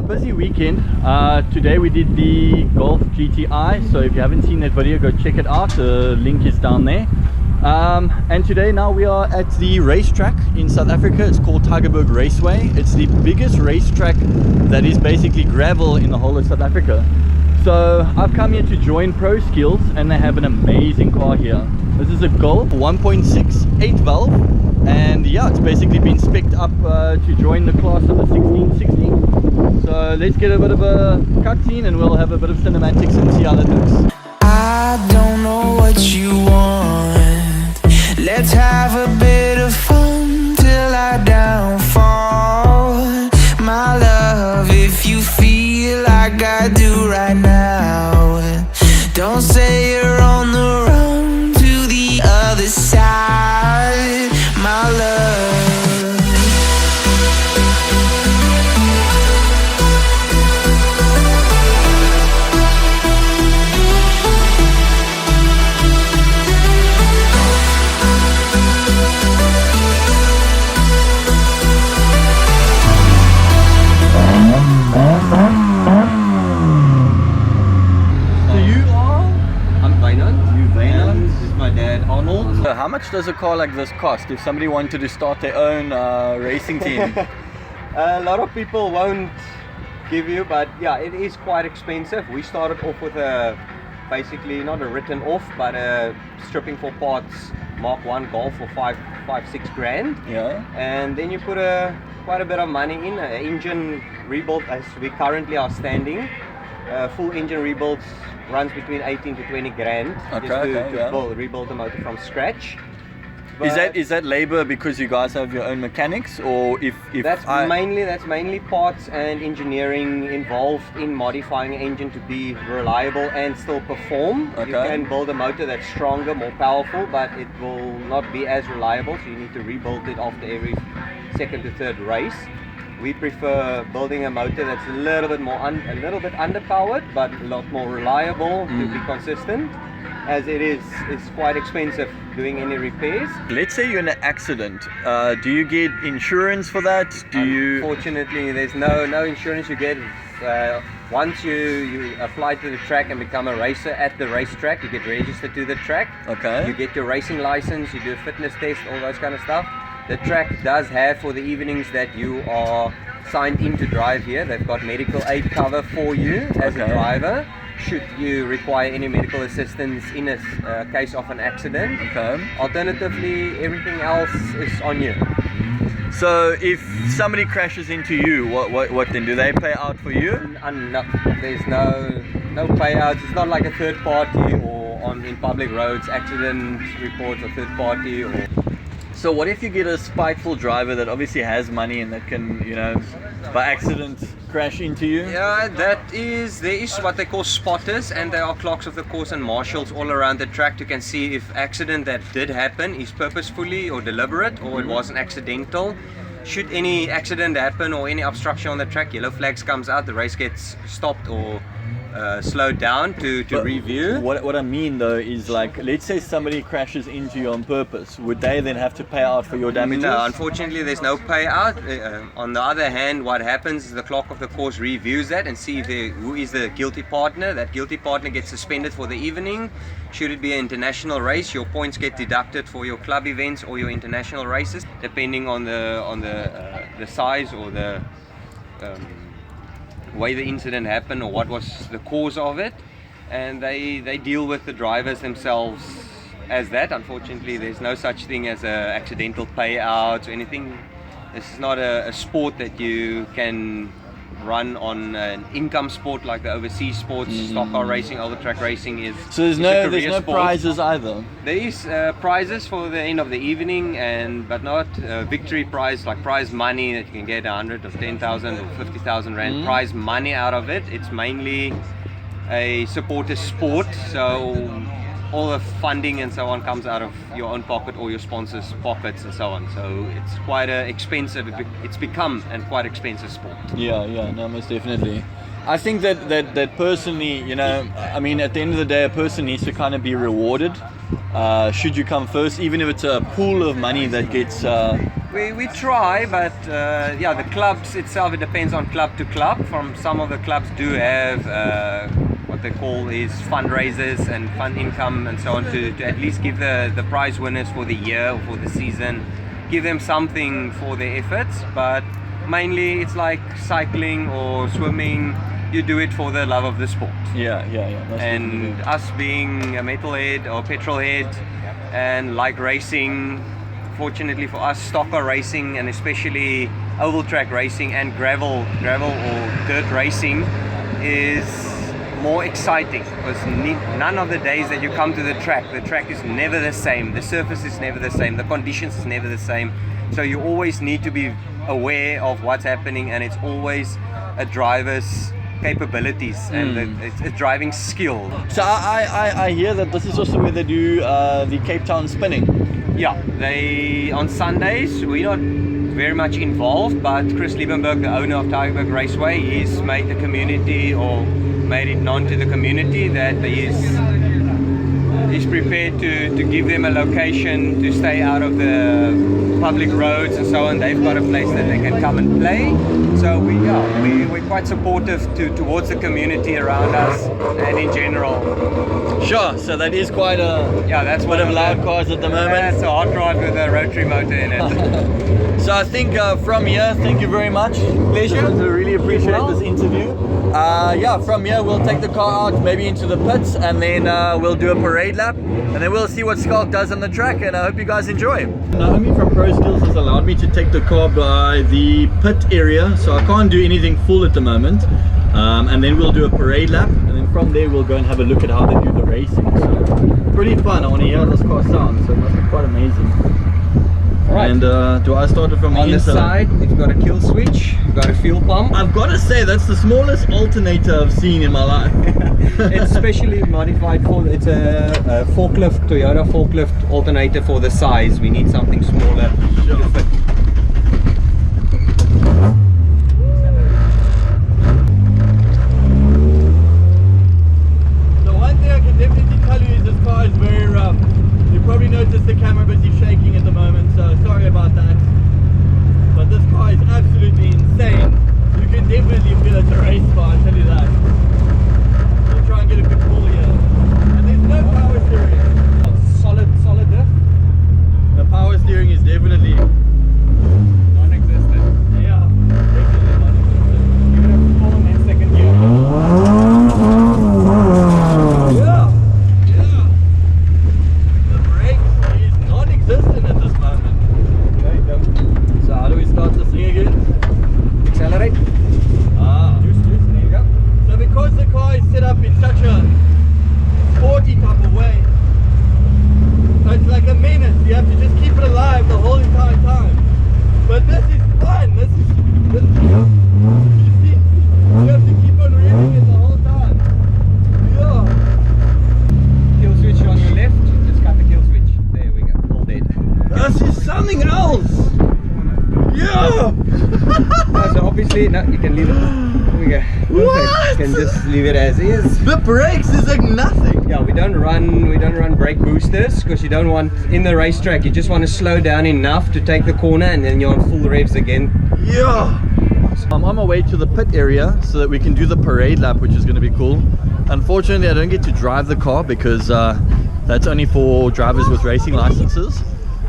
busy weekend. Today we did the Golf GTI, so if you haven't seen that video, go check it out. The link is down there. And today now we are at the racetrack in South Africa. It's called Tygerberg Raceway. It's the biggest racetrack that is basically gravel in the whole of South Africa. So I've come here to join Proskills, and they have an amazing car here. This is a Golf 1.6 8 valve, and yeah, it's basically been spec'd up to join the class of the 1660. So let's get a bit of a cutscene and we'll have a bit of cinematics and see how that looks. I don't know what you want. Let's have a bit of fun till I downfall. My love, if you feel like I do right now, don't say you're on the run to the other side, my love. So how much does a car like this cost if somebody wanted to start their own racing team? A lot of people won't give you, but yeah, it is quite expensive. We started off with basically not a written off, but a stripping for parts Mark 1 Golf for 6 grand. Yeah. And then you put quite a bit of money in engine rebuild, as we currently are standing. Full engine rebuilds runs between 18 to 20 grand to rebuild the motor from scratch. But is that labor because you guys have your own mechanics, or if that's mainly parts and engineering involved in modifying an engine to be reliable and still perform. You can build a motor that's stronger, more powerful, but it will not be as reliable, so you need to rebuild it after every second to third race. We prefer building a motor that's a little bit underpowered, but a lot more reliable to be consistent, as it's quite expensive doing any repairs. Let's say you're in an accident. Do you get insurance for that? Unfortunately, there's no insurance you get. Once you apply to the track and become a racer at the racetrack, you get registered to the track. Okay. You get your racing license, you do a fitness test, all those kind of stuff. The track does have, for the evenings that you are signed in to drive here, they've got medical aid cover for you as a driver, should you require any medical assistance in a case of an accident. Alternatively, everything else is on you. So if somebody crashes into you, what then? Do they pay out for you? No, there's no payouts. It's not like a third party or in public roads, accident reports or third party or... So what if you get a spiteful driver that obviously has money and that can, by accident crash into you? Yeah, there is what they call spotters, and there are clocks of the course and marshals all around the track to can see if accident that did happen is purposefully or deliberate, or it was an accidental. Should any accident happen or any obstruction on the track, yellow flags comes out, the race gets stopped or slowed down to review. What I mean though is, like, let's say somebody crashes into you on purpose, would they then have to pay out for your damages? No, unfortunately there's no payout. On the other hand, what happens is the clock of the course reviews that and see who is the guilty partner. That guilty partner gets suspended for the evening. Should it be an international race, your points get deducted for your club events or your international races, depending on the size or the way the incident happened or what was the cause of it, and they deal with the drivers themselves as that. Unfortunately, there's no such thing as a accidental payout or anything. This is not a sport that you can run on an income sport like the overseas sports. Stock car racing, over track racing is. So there's no prizes either. There is prizes for the end of the evening, but not victory prize, like prize money that you can get 100 or 10,000 or 50,000 rand prize money out of it. It's mainly a supporter sport, so all the funding and so on comes out of your own pocket or your sponsors' pockets and so on. So it's quite expensive. It's become a quite expensive sport. Yeah, no, most definitely. I think that personally, you know, I mean, at the end of the day, a person needs to kind of be rewarded. Should you come first, even if it's a pool of money that gets. We try, but yeah, the clubs itself, it depends on club to club. Some of the clubs do have what they call is fundraisers and fund income and so on to at least give the prize winners for the year or for the season, give them something for their efforts. But mainly it's like cycling or swimming. You do it for the love of the sport. Yeah. And us being a metalhead or petrolhead and like racing, fortunately for us, stock car racing and especially oval track racing and gravel or dirt racing is more exciting because none of the days that you come to the track is never the same, the surface is never the same, the conditions is never the same. So you always need to be aware of what's happening, and it's always a driver's capabilities and it's a driving skill. So I hear that this is also where they do the Cape Town spinning. Yeah, they on Sundays. We're not very much involved, but Chris Liebenberg, the owner of Tygerberg Raceway, he's made the community or made it known to the community that he's prepared to give them a location to stay out of the public roads and so on. They've got a place that they can come and play. So we're quite supportive towards the community around us and in general. Sure, so that is quite that's one of loud cars at the moment. That's a hot rod with a rotary motor in it. So I think from here, thank you very much. Pleasure. I really appreciate this interview. From here we'll take the car out maybe into the pits, and then we'll do a parade lap, and then we'll see what Skalk does on the track, and I hope you guys enjoy. Naomi from Proskills has allowed me to take the car by the pit area, so I can't do anything full at the moment, and then we'll do a parade lap, and then from there we'll go and have a look at how they do the racing. So pretty fun. I want to hear how this car sounds, so it must be quite amazing. Right. And do I start it from on the side? You've got a kill switch, you've got a fuel pump. I've got to say that's the smallest alternator I've seen in my life. It's specially modified for it's a forklift, Toyota forklift alternator for the size. We need something smaller to fit. The one thing I can definitely tell you is this car is very rough. You probably noticed the camera busy shaking at the moment, so sorry about that. But this car is absolutely insane. You can definitely feel it's a race car, I'll tell you that. We'll try and get a good pull here. And there's no power steering. Solid diff. The power steering is definitely non-existent. Yeah, definitely non-existent. Give it a full and second gear. Yeah. Non-existent at this moment. There you go. So how do we start this thing again? Accelerate. Juice, there you go. So because the car is set up in such a sporty type of way, so it's like a menace. You have to just keep it alive the whole entire time. But this is fun. This you see, you have to keep on revving it the whole time. Yeah. Kill switch on your left. Just cut the kill switch. There we go. All dead. This is something else. Yeah. So obviously, no, you can leave it. There we go. What? You can just leave it as is. The brakes is like nothing. Yeah, we don't run brake boosters because you don't want in the racetrack. You just want to slow down enough to take the corner, and then you're on full revs again. Yeah. I'm on my way to the pit area so that we can do the parade lap, which is going to be cool. Unfortunately, I don't get to drive the car because that's only for drivers with racing licenses.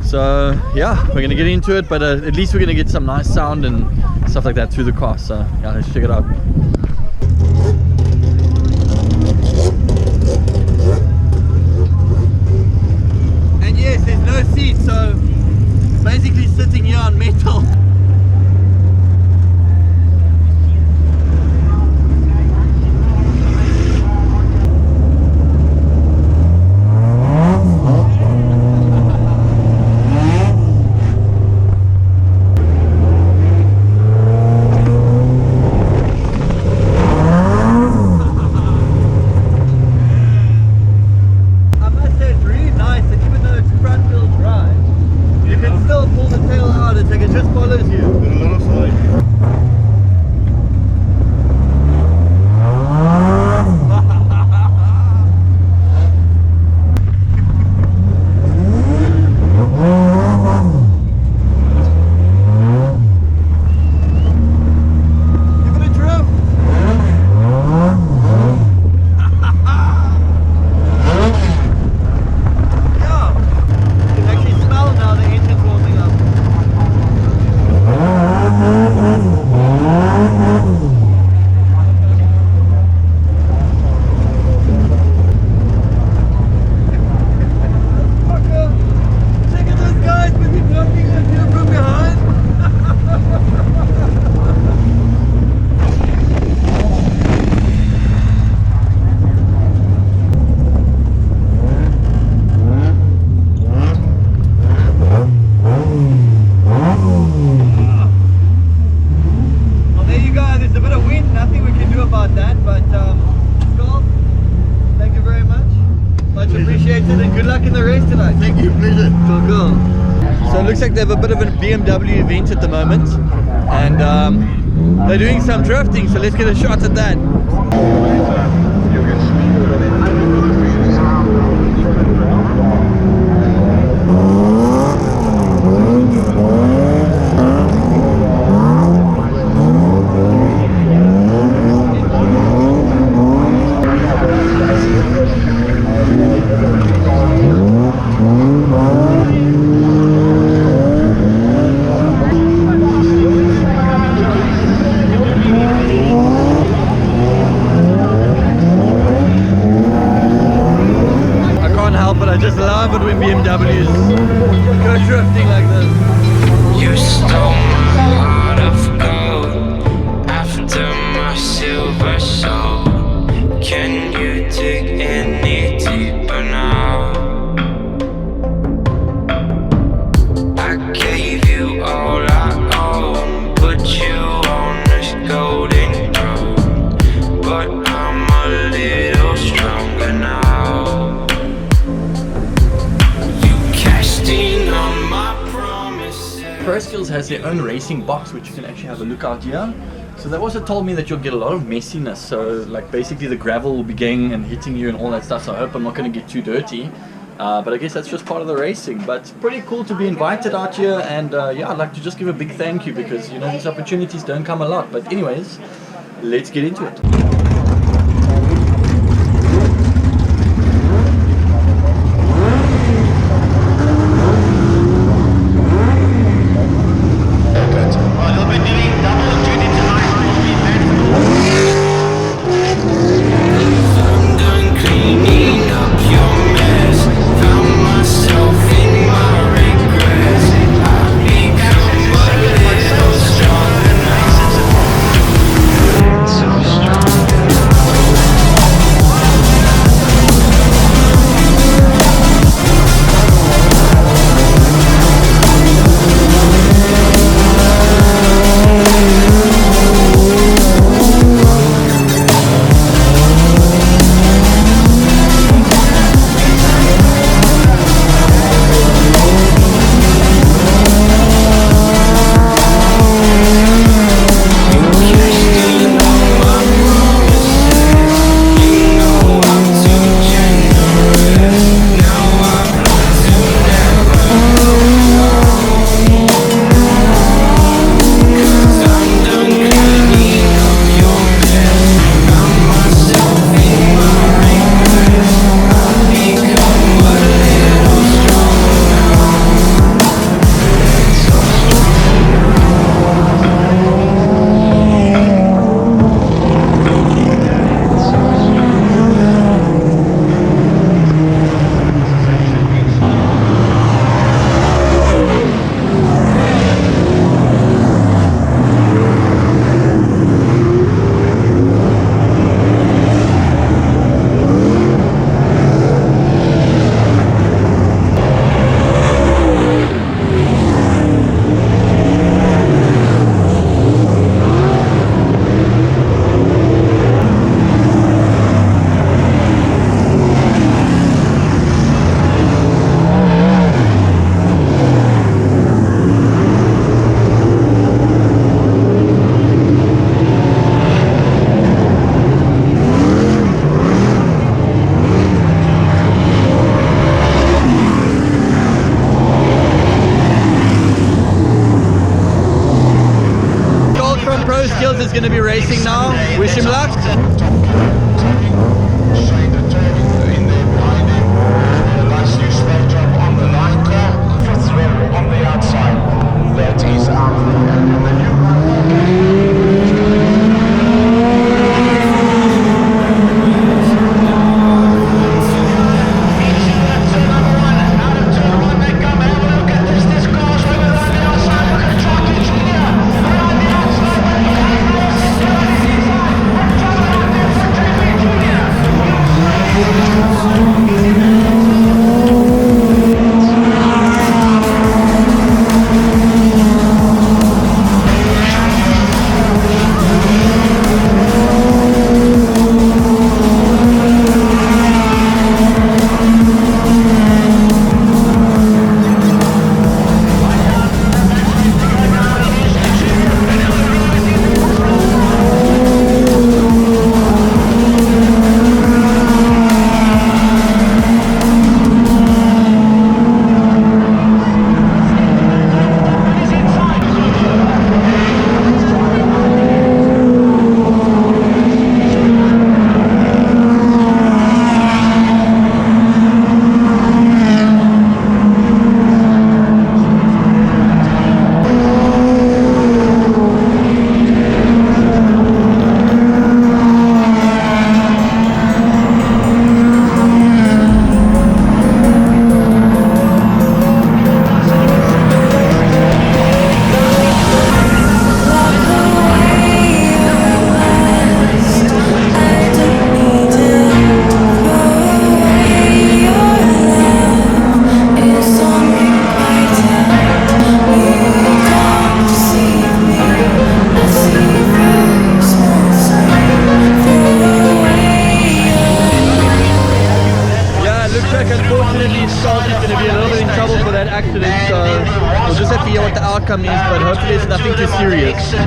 So yeah, we're gonna get into it, but at least we're gonna get some nice sound and stuff like that through the car. So yeah, let's check it out. And yes, there's no seat, so basically sitting here on metal. it looks like they have a bit of a BMW event at the moment, and they're doing some drifting, so let's get a shot at that. I just love it when BMWs go drifting like this. You stole my heart of gold after my silver soul. Can you dig any deeper now? I gave you all I own, put you on this golden throne, but I'm a little stronger now. Proskills has their own racing box, which you can actually have a look out here. So they also told me that you'll get a lot of messiness, so like basically the gravel will be going and hitting you and all that stuff, so I hope I'm not going to get too dirty, but I guess that's just part of the racing. But pretty cool to be invited out here, and yeah, I'd like to just give a big thank you, because you know these opportunities don't come a lot. But anyways, let's get into it. Proskills is going to be racing now. Wish him luck.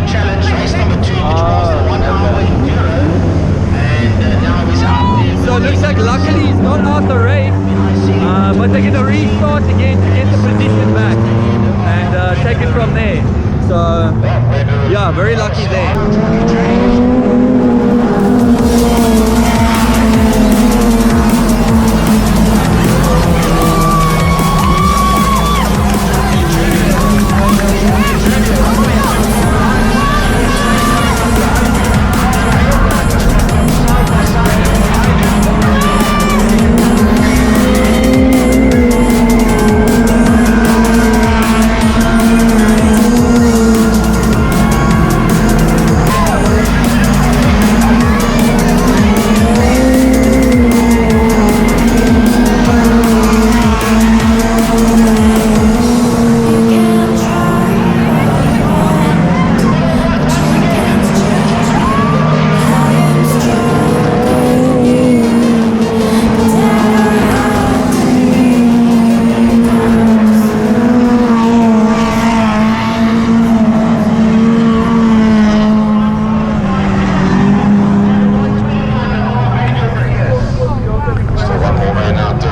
challenge race number 2, which was the 1 hour enduro, and now he's out there. So it looks like luckily he's not out the race, but they're going to restart again to get the position back and take it from there. So yeah, very lucky there.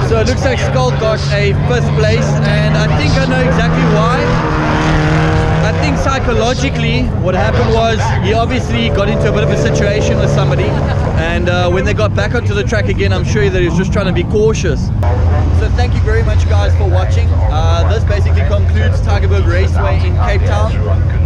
So it looks like Skull got a 5th place, and I think I know exactly why. I think psychologically what happened was he obviously got into a bit of a situation with somebody, and when they got back onto the track again, I'm sure that he was just trying to be cautious. So thank you very much guys for watching. This basically concludes Tygerberg Raceway in Cape Town,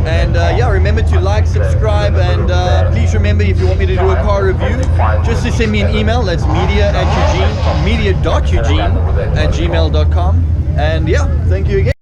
and yeah, remember to like, subscribe, and please remember, if you want me to do a car review, just to send me an email. That's media.eugene@gmail.com. And yeah, thank you again.